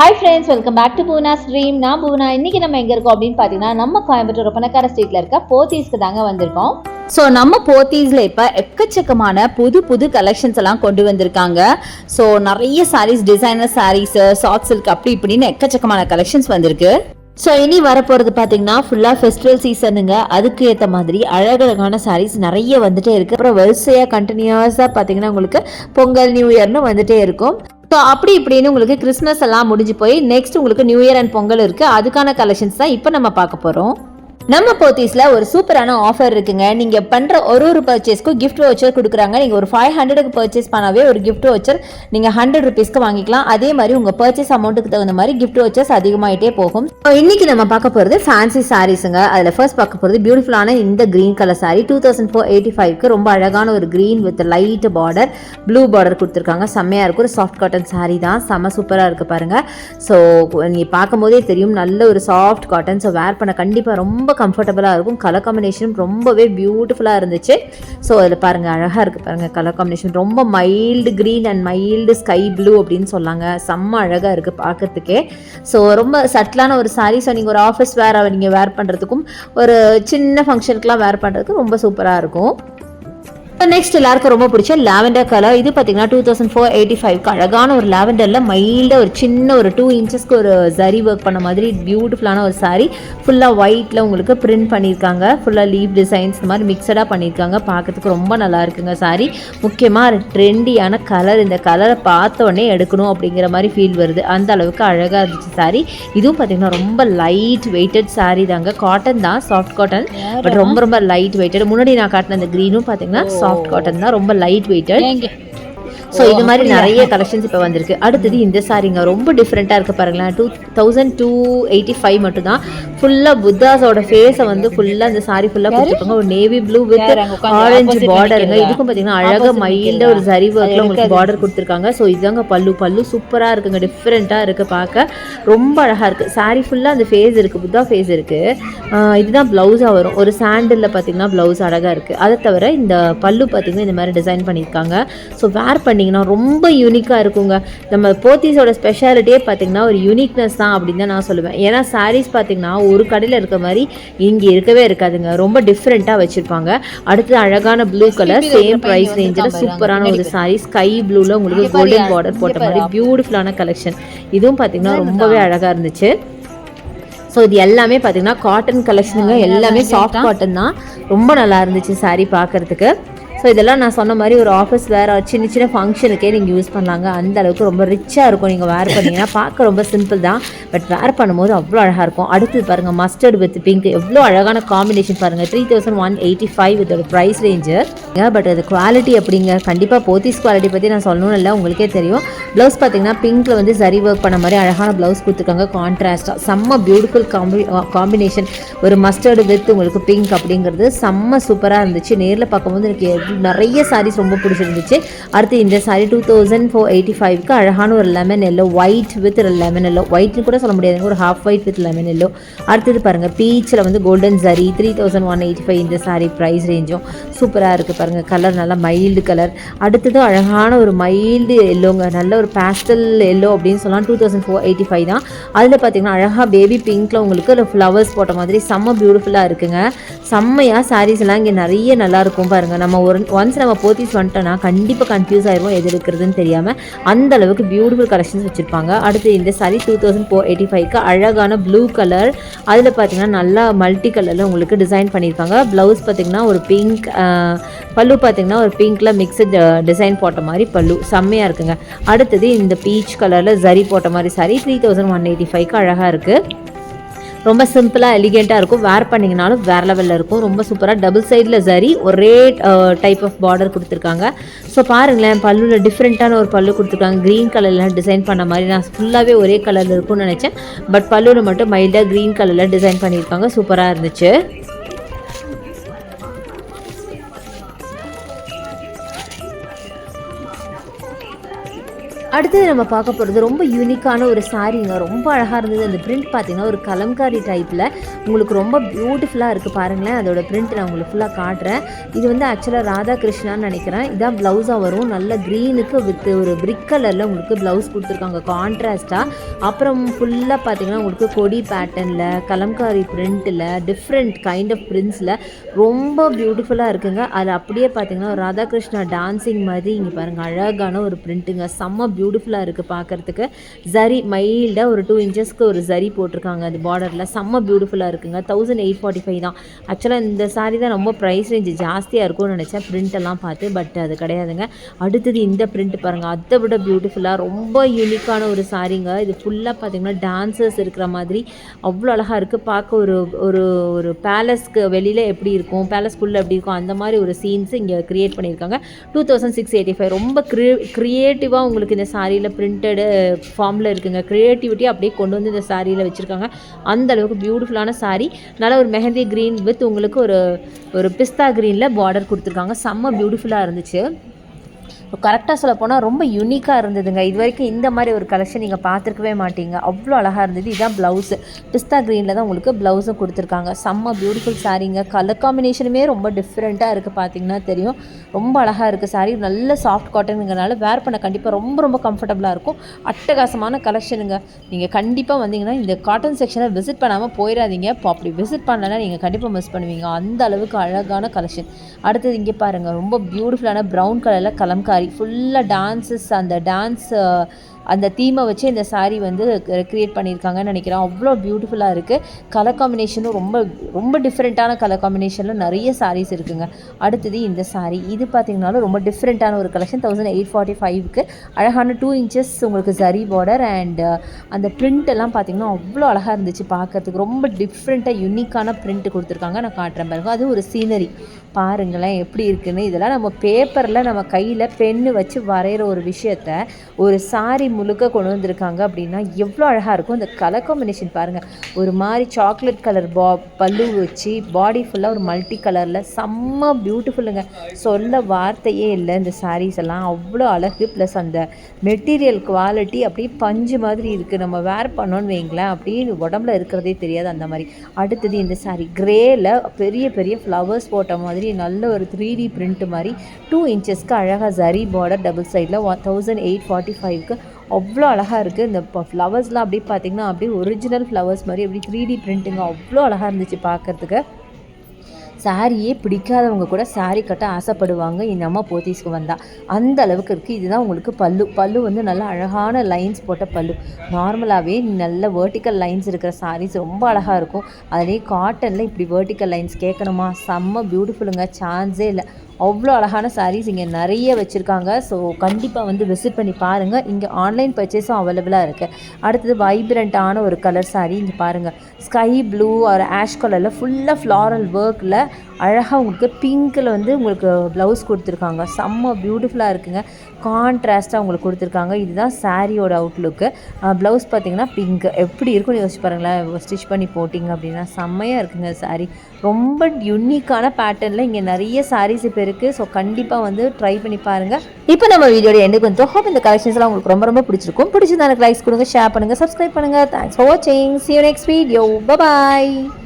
Hi friends, welcome back to Poona's dream. நான் பூனா. இன்னைக்கு நம்ம எங்கே இருக்கோம் அப்படின்னு பார்த்தீங்கன்னா, நம்ம கோயம்புத்தூர் ஒப்பனக்கார ஸ்ட்ரீட்டில் இருக்க போத்தீஸ்க்கு தாங்க வந்திருக்கோம். ஸோ நம்ம போத்தீஸில் இப்போ எக்கச்சக்கமான புது புது கலெக்ஷன்ஸ் எல்லாம் கொண்டு வந்திருக்காங்க. ஸோ நிறைய saris, designer saris, soft silk அப்படி இப்படின்னு எக்கச்சக்கமான கலெக்ஷன்ஸ் வந்திருக்கு. ஸோ இனி வரப்போகிறது பார்த்தீங்கன்னா ஃபுல்லாக ஃபெஸ்டிவல் சீசனுங்க. அதுக்கு ஏற்ற மாதிரி அழகழகான சாரீஸ் நிறைய வந்துட்டே இருக்குது. அப்புறம் வரிசையாக கண்டினியூஸாக பார்த்தீங்கன்னா உங்களுக்கு பொங்கல், நியூ இயர்னு வந்துட்டே இருக்கும். ஸோ அப்படி இப்படின்னு உங்களுக்கு கிறிஸ்மஸ் எல்லாம் முடிஞ்சு போய் நெக்ஸ்ட் உங்களுக்கு நியூ இயர் அண்ட் பொங்கல் இருக்குது. அதுக்கான கலெக்ஷன்ஸ் தான் இப்போ நம்ம பார்க்க போகிறோம். நம்ம போத்தீஸில் ஒரு சூப்பரான ஆஃபர் இருக்குங்க. நீங்கள் பண்ணுற ஒரு பர்ச்சேஸ்க்கும் கிஃப்ட் வவுச்சர் கொடுக்குறாங்க. நீங்கள் ஒரு 500க்கு பர்ச்சேஸ் பண்ணாவே ஒரு கிஃப்ட் வவுச்சர் நீங்கள் 100 ருபீஸ்க்கு வாங்கிக்கலாம். அதே மாதிரி உங்கள் பர்ச்சேஸ் அமௌண்ட்டுக்கு தகுந்த மாதிரி கிஃப்ட் வவுச்சர்ஸ் அதிகமாகிட்டே போகும். இன்னைக்கு நம்ம பார்க்க போகிறது ஃபேன்சி சாரீஸுங்க. அதில் ஃபர்ஸ்ட் பார்க்க போகிறது பியூட்டிஃபுல்லான இந்த க்ரீன் கலர் சாரீ. 2485க்கு ரொம்ப அழகான ஒரு green with light border, blue border கொடுத்துருக்காங்க. செம்மையாக இருக்கும். ஒரு சாஃப்ட் காட்டன் சாரீ தான், செம்ம சூப்பராக இருக்குது பாருங்கள். ஸோ நீங்கள் பார்க்கும்போதே தெரியும், நல்ல ஒரு சாஃப்ட் காட்டன். ஸோ வேர் பண்ண கண்டிப்பாக ரொம்ப கம்ஃபர்டபுளாக இருக்கும். கலர் காம்பினேஷன் ரொம்பவே பியூட்டிஃபுல்லாக இருந்துச்சு. ஸோ அதில் பாருங்கள், அழகாக இருக்குது பாருங்கள். கலர் காம்பினேஷன் ரொம்ப mild green and mild sky blue அப்படின்னு சொல்லாங்க. செம்ம அழகாக இருக்குது பார்க்கறதுக்கே. ஸோ ரொம்ப சட்டிலான ஒரு சாரீ. ஸோ நீங்கள் ஒரு ஆஃபீஸ் வேர் நீங்கள் வேர் பண்ணுறதுக்கும் ஒரு சின்ன ஃபங்க்ஷனுக்குலாம் வேர் பண்ணுறதுக்கு ரொம்ப சூப்பராக இருக்கும். நெக்ஸ்ட் எல்லாருக்கும் ரொம்ப பிடிச்ச லாவெண்டர் கலர். இது பார்த்தீங்கன்னா 2485க்கு அழகான ஒரு லாவெண்டரில் மைல்டாக ஒரு சின்ன ஒரு 2 இன்ச்சஸ்க்கு ஒரு ஜரி ஒர்க் பண்ண மாதிரி பியூட்டிஃபுல்லான ஒரு சாரீ. ஃபுல்லாக ஒயிட்டில் உங்களுக்கு பிரிண்ட் பண்ணியிருக்காங்க. ஃபுல்லாக லீவ் டிசைன்ஸ் இந்த மாதிரி மிக்சடாக பண்ணியிருக்காங்க. பார்க்கறதுக்கு ரொம்ப நல்லா இருக்குங்க சாரீ. முக்கியமாக ட்ரெண்டியான கலர். இந்த கலரை பார்த்த உடனே எடுக்கணும் அப்படிங்கிற மாதிரி ஃபீல் வருது. அந்த அளவுக்கு அழகாக இருந்துச்சு சாரீ. இதுவும் பார்த்தீங்கன்னா ரொம்ப லைட் வெயிட்டட் சாரீ தாங்க. காட்டன் தான், சாஃப்ட் காட்டன், பட் ரொம்ப ரொம்ப லைட் வெயிட்டட். முன்னாடி நான் காட்டின அந்த க்ரீனும் பார்த்தீங்கன்னா சாஃப்ட் காட்டன் தான், ரொம்ப லைட் வெயிட்டட். ஸோ இது மாதிரி நிறைய கலெக்ஷன்ஸ் இப்போ வந்திருக்கு. அடுத்தது இந்த சாரீங்க ரொம்ப டிஃப்ரெண்ட்டாக இருக்குது பாருங்களேன். 2285 மட்டும் தான். ஃபுல்லாக புத்தாஸோட ஃபேஸை வந்து ஃபுல்லாக இந்த சாரீ ஃபுல்லாக கொடுத்துருக்காங்க. ஒரு நேவி ப்ளூ வித் ஆரஞ்சு பார்டருங்க. இதுக்கும் பார்த்தீங்கன்னா அழகாக மைல்டாக ஒரு ஜரி ஒர்க்கில் உங்களுக்கு பார்டர் கொடுத்துருக்காங்க. ஸோ இதுதாங்க பல்லு சூப்பராக இருக்குங்க. டிஃப்ரெண்ட்டாக இருக்குது, பார்க்க ரொம்ப அழகாக இருக்குது. சாரீ ஃபுல்லாக அந்த ஃபேஸ் இருக்குது, புத்தா ஃபேஸ் இருக்குது. இதுதான் ப்ளவுஸாக வரும். ஒரு சாண்டிலில் பார்த்தீங்கன்னா ப்ளவுஸ் அழகாக இருக்குது. அதை தவிர இந்த பல்லு பார்த்தீங்கன்னா இந்த மாதிரி டிசைன் பண்ணியிருக்காங்க. ஸோ வேர் பண்ணிங்கன்னா ரொம்ப யூனிக்காக இருக்குங்க. நம்ம போத்தீஸோட ஸ்பெஷாலிட்டியே பார்த்தீங்கன்னா ஒரு யூனிக்னஸ் தான் அப்படின்னு தான் நான் சொல்லுவேன். ஏன்னா சாரீஸ் பார்த்தீங்கன்னா ஒரு கடையில் இருக்க மாதிரி இங்கே இருக்கவே இருக்காதுங்க. ரொம்ப டிஃப்ரெண்ட்டாக வச்சுருப்பாங்க. அடுத்து அழகான ப்ளூ கலர், சேம் ப்ரைஸ் ரேஞ்சில் சூப்பரான ஒரு சாரீ. ஸ்கை ப்ளூவில் உங்களுக்கு கோல்டன் பார்டர் போட்ட மாதிரி பியூட்டிஃபுல்லான கலெக்ஷன். இதுவும் பார்த்தீங்கன்னா ரொம்பவே அழகாக இருந்துச்சு. ஸோ இது எல்லாமே பார்த்தீங்கன்னா காட்டன் கலெக்ஷனுங்க. எல்லாமே சாஃப்ட் காட்டன் தான். ரொம்ப நல்லா இருந்துச்சு சாரீ பார்க்குறதுக்கு. ஸோ இதெல்லாம் நான் சொன்ன மாதிரி ஒரு ஆஃபீஸ் வேறு சின்ன சின்ன ஃபங்க்ஷனுக்கே நீங்கள் யூஸ் பண்ணலாங்க. அந்த அளவுக்கு ரொம்ப ரிச்சாக இருக்கும். நீங்கள் வேர் பண்ணிங்கன்னா பார்க்க ரொம்ப சிம்பிள் தான், பட் வேர் பண்ணும்போது அவ்வளோ அழகாக இருக்கும். அடுத்தது பாருங்கள், மஸ்டர்ட் வித் பிங்க். எவ்வளோ அழகான காம்பினேஷன் பாருங்கள். 3185 வித் ஒரு ப்ரைஸ் ரேஞ்சு. பட் அது குவாலிட்டி அப்படிங்க. கண்டிப்பாக போத்தீஸ் குவாலிட்டி பற்றி நான் சொல்லணும்னு இல்லை, உங்களுக்கே தெரியும். ப்ளவுஸ் பார்த்தீங்கன்னா பிங்க்கில் வந்து சரி ஒர்க் பண்ண மாதிரி அழகான ப்ளவுஸ் கொடுத்துருக்காங்க. கான்ட்ராஸ்டாக செம்ம பியூட்டிஃபுல் காம்பினேஷன். ஒரு மஸ்டர்டு வித் உங்களுக்கு பிங்க் அப்படிங்கிறது செம்ம சூப்பராக இருந்துச்சு. நேரில் பார்க்கும்போது எனக்கு நிறைய சாரீஸ் ரொம்ப பிடிச்சிருந்துச்சு. அடுத்து இந்த சாரீ 2485க்கு அழகான ஒரு lemon yellow, white with lemon yellow. ஒயிட்னு கூட சொல்ல முடியாதுங்க, ஒரு half white with lemon yellow. அடுத்தது பாருங்கள், பீச்சில் வந்து கோல்டன் ஜரி. 3185 இந்த சாரீ ப்ரைஸ் ரேஞ்சும் சூப்பராக இருக்குது பாருங்கள். கலர் நல்லா மைல்டு கலர். அடுத்தது அழகான ஒரு மைல்டு எல்லோங்க, நல்ல ஒரு பேஸ்டல் எல்லோ அப்படின்னு சொல்லலாம். 2485 தான். அதில் பார்த்தீங்கன்னா அழகாக பேபி பிங்க்கில் உங்களுக்கு ஒரு ஃப்ளவர்ஸ் போட்ட மாதிரி செம்ம பியூட்டிஃபுல்லாக இருக்குங்க. செம்மையாக சாரீஸ் எல்லாம் இங்கே நிறைய நல்லாயிருக்கும் பாருங்கள். நம்ம ஒன்ஸ் நம்ம போத்தீஸ் வந்துட்டோன்னா கண்டிப்பாக கன்ஃபியூஸ் ஆகிருவோம் எது இருக்கிறதுன்னு தெரியாமல். அந்த அளவுக்கு பியூட்டிஃபுல் கலெக்ஷன்ஸ் வச்சுருப்பாங்க. அடுத்து இந்த சாரீ 2485க்கு அழகான ப்ளூ கலர். அதில் பார்த்தீங்கன்னா நல்லா மல்டி கலரில் உங்களுக்கு டிசைன் பண்ணியிருக்காங்க. ப்ளவுஸ் பார்த்தீங்கன்னா ஒரு பிங்க், பல்லு பார்த்தீங்கன்னா ஒரு பிங்க்கில் மிக்சட் டிசைன் போட்ட மாதிரி பல்லு செம்மையாக இருக்குங்க. அடுத்தது இந்த பீச் கலரில் ஜரி போட்ட மாதிரி சாரீ 3185க்கு அழகாக இருக்குது. ரொம்ப சிம்பிளாக எலிகெண்ட்டாக இருக்கும். வேர் பண்ணிங்கனாலும் வேறு லெவலில் இருக்கும். ரொம்ப சூப்பராக டபுள் சைடில் சரி ஒரே டைப் ஆஃப் பார்டர் கொடுத்துருக்காங்க. ஸோ பாருங்களேன், பல்லுவில் டிஃப்ரெண்ட்டான ஒரு பல்லு கொடுத்துருக்காங்க. க்ரீன் கலரில் டிசைன் பண்ண மாதிரி. நான் ஃபுல்லாகவே ஒரே கலரில் இருக்கும்னு நினச்சேன், பட் பல்லுவில் மட்டும் மைல்டாக க்ரீன் கலரில் டிசைன் பண்ணியிருக்காங்க. சூப்பராக இருந்துச்சு. அடுத்தது நம்ம பார்க்க போகிறது ரொம்ப யூனிக்கான ஒரு சாரீங்க. ரொம்ப அழகாக இருந்தது. அந்த பிரிண்ட் பார்த்தீங்கன்னா ஒரு கலம்காரி டைப்பில் உங்களுக்கு ரொம்ப பியூட்டிஃபுல்லாக இருக்குது. பாருங்களேன், அதோட பிரிண்ட் நான் உங்களுக்கு ஃபுல்லாக காட்டுறேன். இது வந்து ஆக்சுவலாக ராதாகிருஷ்ணான்னு நினைக்கிறேன். இதான் ப்ளவுஸாக வரும். நல்ல க்ரீனுக்கு வித் ஒரு பிரிக் கலரில் உங்களுக்கு ப்ளவுஸ் கொடுத்துருக்காங்க கான்ட்ராஸ்ட்டாக. அப்புறம் ஃபுல்லாக பார்த்தீங்கன்னா உங்களுக்கு கொடி பேட்டர்னில் கலம்காரி பிரிண்ட்டில் டிஃப்ரெண்ட் கைண்ட் ஆஃப் பிரிண்ட்ஸில் ரொம்ப பியூட்டிஃபுல்லாக இருக்குங்க. அது அப்படியே பார்த்தீங்கன்னா ராதாகிருஷ்ணா டான்ஸிங் மாதிரி இங்கே பாருங்கள் அழகான ஒரு பிரிண்ட்டுங்க. செம்ம பியூட்டிஃபுல்லாக இருக்குது பார்க்குறதுக்கு. ஜரி மைல்டாக ஒரு 2 இன்ச்சஸ்க்கு ஒரு ஜரி போட்டிருக்காங்க அது பார்டரில். செம்ம பியூட்டிஃபுல்லாக இருக்குங்க. 1845 தான். ஆக்சுவலாக இந்த சாரீ தான் ரொம்ப ப்ரைஸ் ரேஞ்சு ஜாஸ்தியாக இருக்கும்னு நினச்சேன் பிரிண்டெல்லாம் பார்த்து. பட் அது கிடையாதுங்க. அடுத்தது இந்த பிரிண்ட் பாருங்கள், அதை விட பியூட்டிஃபுல்லாக ரொம்ப யூனிக்கான ஒரு சாரீங்க. இது ஃபுல்லாக பார்த்தீங்கன்னா டான்சர்ஸ் இருக்கிற மாதிரி அவ்வளோ அழகாக இருக்குது பார்க்க. ஒரு ஒரு ஒரு பேலஸ்க்கு வெளியில் எப்படி இருக்கும், பேலஸ்குள்ளே எப்படி இருக்கும், அந்த மாதிரி ஒரு சீன்ஸ் இங்கே க்ரியேட் பண்ணியிருக்காங்க. 2685. ரொம்ப க்ரியேட்டிவாக உங்களுக்கு இந்த சாரியில் பிரிண்டடு ஃபார்மில் இருக்குங்க. க்ரியேட்டிவிட்டி அப்படியே கொண்டு வந்து இந்த சாரியில் வச்சுருக்காங்க. அந்த அளவுக்கு பியூட்டிஃபுல்லான சாரீ. நல்லா ஒரு மெஹந்தி க்ரீன் வித் உங்களுக்கு ஒரு பிஸ்தா க்ரீனில் பார்டர் கொடுத்துருக்காங்க. செம்ம பியூட்டிஃபுல்லாக இருந்துச்சு. கரெக்டாக சொல்ல போனால் ரொம்ப யூனிக்காக இருந்ததுங்க. இது வரைக்கும் இந்த மாதிரி ஒரு கலெக்ஷன் நீங்கள் பார்த்துருக்கவே மாட்டீங்க. அவ்வளோ அழகாக இருந்தது. இதுதான் ப்ளவுஸு. பிஸ்தா க்ரீனில் தான் உங்களுக்கு ப்ளவுஸும் கொடுத்துருக்காங்க. செம்ம பியூட்டிஃபுல் சாரீங்க. கலர் காம்பினேஷனுமே ரொம்ப டிஃப்ரெண்ட்டாக இருக்குது. பார்த்தீங்கன்னா தெரியும், ரொம்ப அழகாக இருக்குது சாரீ. நல்ல சாஃப்ட் காட்டனுங்கிறனால வேர் பண்ண கண்டிப்பாக ரொம்ப ரொம்ப கம்ஃபர்டபுளாக இருக்கும். அட்டகாசமான கலெக்ஷனுங்க. நீங்கள் கண்டிப்பாக வந்தீங்கன்னா இந்த காட்டன் செக்ஷனை விசிட் பண்ணாமல் போயிடாதீங்க. இப்போ அப்படி விசிட் பண்ணலைன்னா நீங்கள் கண்டிப்பாக மிஸ் பண்ணுவீங்க. அந்த அளவுக்கு அழகான கலெக்ஷன். அடுத்தது இங்கே பாருங்கள், ரொம்ப பியூட்டிஃபுல்லான ப்ரௌன் கலரில் கலம்காரி ஃபுல்லாக டான்ஸஸ், அந்த டான்ஸ் அந்த தீமை வச்சு இந்த சாரீ வந்து க்ரியேட் பண்ணியிருக்காங்கன்னு நினைக்கிறேன். அவ்வளோ பியூட்டிஃபுல்லாக இருக்குது. கலர் காம்பினேஷனும் ரொம்ப ரொம்ப டிஃப்ரெண்ட்டான கலர் காம்பினேஷனில் நிறைய சாரீஸ் இருக்குங்க. அடுத்தது இந்த சாரீ. இது பார்த்திங்கனாலும் ரொம்ப டிஃப்ரெண்ட்டான ஒரு கலெக்ஷன். 1845க்கு அழகான 2 இன்ச்சஸ் உங்களுக்கு ஜரி பார்டர் அண்ட் அந்த பிரிண்ட் எல்லாம் பார்த்திங்கன்னா அவ்வளோ அழகாக இருந்துச்சு பார்க்குறதுக்கு. ரொம்ப டிஃப்ரெண்ட்டாக யூனிக்கான பிரிண்ட் கொடுத்துருக்காங்க. நான் காட்டுறேன் பாருங்க. அது ஒரு சீனரி பாருங்களேன் எப்படி இருக்குன்னு. இதெல்லாம் நம்ம பேப்பரில் நம்ம கையில் பென்னு வச்சு வரைகிற ஒரு விஷயத்த ஒரு சாரீ முழுக்க கொண்டு வந்திருக்காங்க அப்படின்னா எவ்வளோ அழகாக இருக்கும். இந்த கலர் காம்பினேஷன் பாருங்கள். ஒரு மாதிரி சாக்லேட் கலர் பல்லு வச்சு பாடி ஃபுல்லாக ஒரு மல்டி கலரில் செம்ம பியூட்டிஃபுல்லுங்க. சொல்ல வார்த்தையே இல்லை. இந்த சாரீஸ் எல்லாம் அவ்வளோ அழகு. ப்ளஸ் அந்த மெட்டீரியல் குவாலிட்டி அப்படியே பஞ்சு மாதிரி இருக்குது. நம்ம வேர் பண்ணோன்னு வைங்களேன், அப்படியே உடம்புல இருக்கிறதே தெரியாது அந்த மாதிரி. அடுத்தது இந்த சாரீ கிரேயில் பெரிய பெரிய ஃப்ளவர்ஸ் போட்ட மாதிரி நல்ல ஒரு 3D பிரிண்ட் மாதிரி 2 இன்ச்சஸ்க்கு அழகாக ஜரி பார்டர் டபுள் சைடில் 1845க்கு அவ்வளோ அழகாக இருக்குது. இந்த ஃப்ளவர்ஸ்லாம் அப்படி பார்த்திங்கன்னா அப்படியே ஒரிஜினல் ஃப்ளவர்ஸ் மாதிரி அப்படி 3D பிரிண்ட்டுங்க. அவ்வளோ அழகாக இருந்துச்சு பார்க்குறதுக்கு. சாரியே பிடிக்காதவங்க கூட சாரீ கட்ட ஆசைப்படுவாங்க இந்த அம்மா போத்தீஸ்க்கு வந்தால். அந்த அளவுக்கு இருக்குது. இதுதான் உங்களுக்கு பல்லு வந்து நல்ல அழகான லைன்ஸ் போட்ட பல்லு. நார்மலாகவே நல்ல வேர்ட்டிக்கல் லைன்ஸ் இருக்கிற சாரீஸ் ரொம்ப அழகாக இருக்கும். அதுலேயே காட்டனில் இப்படி வேர்ட்டிக்கல் லைன்ஸ் கேட்கணுமா, செம்ம பியூட்டிஃபுல்லுங்க. சான்ஸே இல்லை. அவ்வளோ அழகான சாரீஸ் இங்கே நிறைய வச்சுருக்காங்க. ஸோ கண்டிப்பாக வந்து விசிட் பண்ணி பாருங்கள். இங்கே ஆன்லைன் பர்ச்சேஸும் அவைலபிளாக இருக்குது. அடுத்தது வைப்ரண்ட்டான ஒரு கலர் சாரீ. இங்கே பாருங்கள், ஸ்கை ப்ளூ ஒரு ஆஷ் கலரில் ஃபுல்லாக ஃப்ளாரல் ஒர்க்கில் அழகாக உங்களுக்கு பிங்க்கில் வந்து உங்களுக்கு ப்ளவுஸ் கொடுத்துருக்காங்க. செம்ம பியூட்டிஃபுல்லாக இருக்குங்க. கான்ட்ராஸ்ட்டாக உங்களுக்கு கொடுத்துருக்காங்க. இதுதான் சாரியோட அவுட்லுக்கு. ப்ளவுஸ் பார்த்திங்கன்னா பிங்க். எப்படி இருக்குன்னு யோசிச்சு பாருங்களேன். ஸ்டிச் பண்ணி போட்டிங்க அப்படின்னா செம்மையாக இருக்குங்க சாரீ. ரொம்ப யூனிக்கான பேட்டர்னில் இங்கே நிறைய சாரீஸ் இப்போ இருக்குது. ஸோ கண்டிப்பாக வந்து ட்ரை பண்ணி பாருங்கள். இப்போ நம்ம வீடியோட எண்டுக்கு வந்து ஹோப் இந்த கலெக்ஷன்ஸ்லாம் உங்களுக்கு ரொம்ப ரொம்ப பிடிச்சிருக்கும். பிடிச்சிருந்தா எனக்கு லைக்ஸ் கொடுங்க, ஷேர் பண்ணுங்கள், சப்ஸ்கிரைப் பண்ணுங்கள். தேங்க்ஸ் ஃபார் வாட்சிங். See you next video. Bye bye.